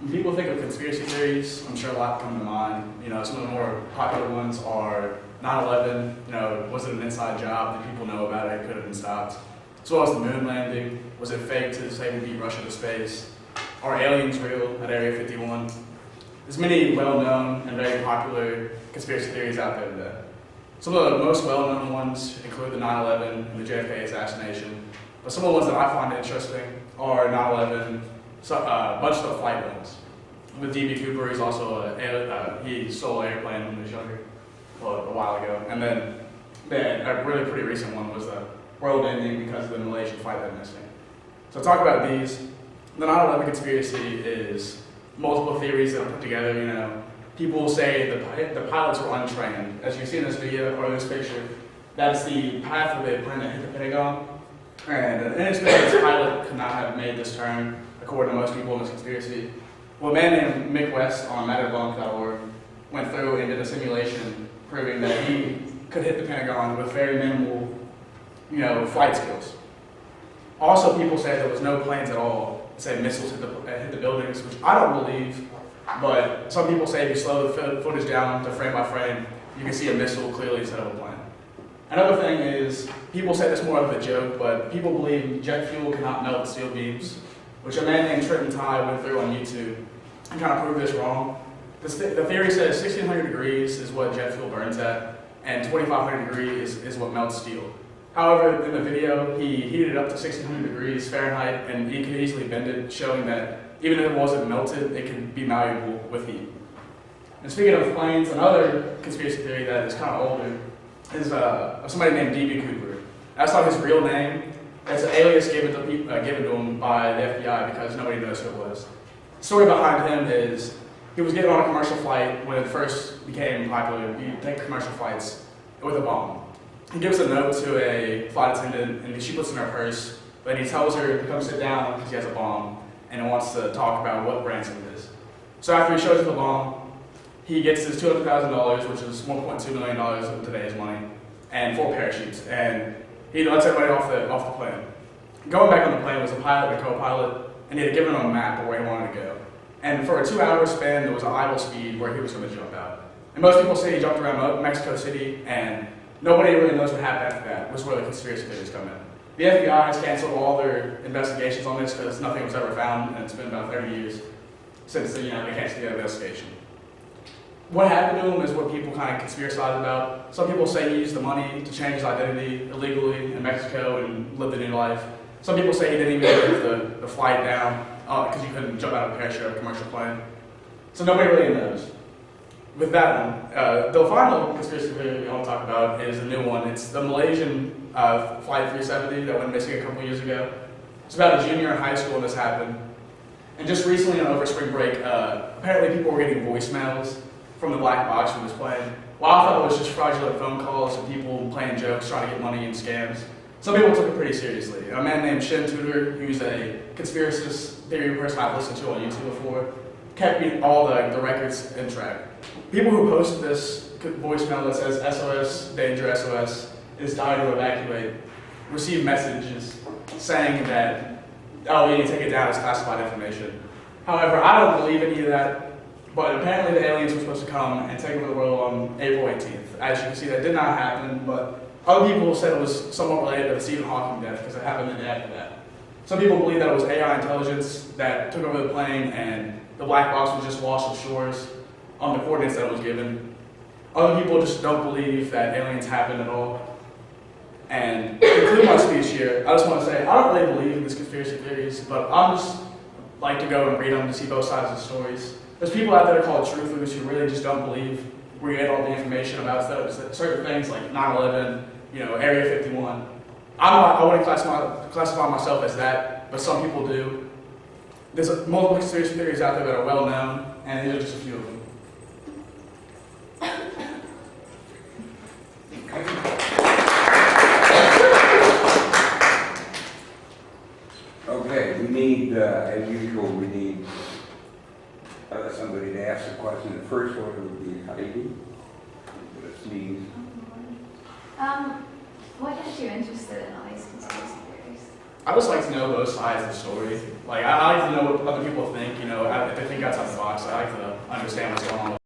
When people think of conspiracy theories, I'm sure a lot come to mind. You know, some of the more popular ones are 9/11. You know, was it an inside job? Did people know about it? Could have been stopped. As well as the moon landing. Was it fake to say we beat Russia to space? Are aliens real at Area 51? There's many well-known and very popular conspiracy theories out there today. Some of the most well-known ones include the 9/11 and the JFK assassination. But some of the ones that I find interesting are 9/11, a bunch of the flight ones. With D.B. Cooper, he's also he stole an airplane when he was younger, well, a while ago. And then a really pretty recent one was the world ending because of the Malaysian flight that missing. So to talk about these, the 9/11 conspiracy is multiple theories that are put together. You know, people say the pilots were untrained. As you see in this video or this picture, that's the path of the plane that hit the Pentagon. And an inexperienced pilot could not have made this turn, according to most people in this conspiracy. Well, a man named Mick West on matterblanc.org went through and did a simulation proving that he could hit the Pentagon with very minimal, flight skills. Also, people say there was no planes at all. They say missiles hit the buildings, which I don't believe. But some people say if you slow the footage down to frame by frame, you can see a missile clearly instead of a plane. Another thing is, people say this more of a joke, but people believe jet fuel cannot melt steel beams, which a man named Trenton Ty went through on YouTube and kind of proved this wrong. The theory says 1600 degrees is what jet fuel burns at, and 2500 degrees is what melts steel. However, in the video, he heated it up to 1600 degrees Fahrenheit, and he could easily bend it, showing that even if it wasn't melted, it could be malleable with heat. And speaking of planes, another conspiracy theory that is kind of older is somebody named D.B. Cooper. That's not his real name. That's an alias given to him by the FBI because nobody knows who it was. The story behind him is he was getting on a commercial flight when it first became popular. You take commercial flights with a bomb. He gives a note to a flight attendant, and she puts it in her purse, but he tells her to come sit down because he has a bomb and wants to talk about what ransom it is. So after he shows her the bomb, he gets his $200,000, which is $1.2 million in today's money, and 4 parachutes, and he lets everybody off the plane. Going back on the plane was a pilot and a co-pilot, and he had given him a map of where he wanted to go. And for a 2-hour span, there was an idle speed where he was going to jump out. And most people say he jumped around Mexico City, and nobody really knows what happened after that, which is where the conspiracy theories come in. The FBI has canceled all their investigations on this because nothing was ever found, and it's been about 30 years since they canceled the investigation. What happened to him is what people kind of conspiracize about. Some people say he used the money to change his identity illegally in Mexico and lived a new life. Some people say he didn't even get the flight down because you couldn't jump out of a parachute of a commercial plane. So nobody really knows. With that one, the final conspiracy theory we want to talk about is a new one. It's the Malaysian Flight 370 that went missing a couple years ago. It's about a junior in high school when this happened. And just recently, over spring break, apparently people were getting voicemails from the black box from this plane. Well, I thought it was just fraudulent phone calls and people playing jokes, trying to get money and scams. Some people took it pretty seriously. A man named Shin Tudor, who's a conspiracist theory person I've listened to on YouTube before, kept all the records in track. People who posted this voicemail that says SOS, danger SOS, is dying to evacuate, received messages saying that, oh, you need to take it down, it's classified information. However, I don't believe any of that. But apparently the aliens were supposed to come and take over the world on April 18th. As you can see, that did not happen, but other people said it was somewhat related to the Stephen Hawking death because it happened the day after that. Some people believe that it was AI intelligence that took over the plane and the black box was just washed ashores on the coordinates that it was given. Other people just don't believe that aliens happened at all. And to conclude my speech here, I just want to say, I don't really believe in these conspiracy theories, but I just like to go and read them to see both sides of the stories. There's people out there called truthers who really just don't believe we get all the information about certain things like 9/11, Area 51. I wouldn't classify myself as that, but some people do. There's multiple conspiracy theories out there that are well known, and these are just a few of them. Okay, we need, as usual, we need somebody to ask a question. The first one would be Heidi. Sneeze. What got you interested in all these conspiracy theories? I just like to know both sides of the story. Like, I like to know what other people think, if they think think outside the box. I like to understand what's going on with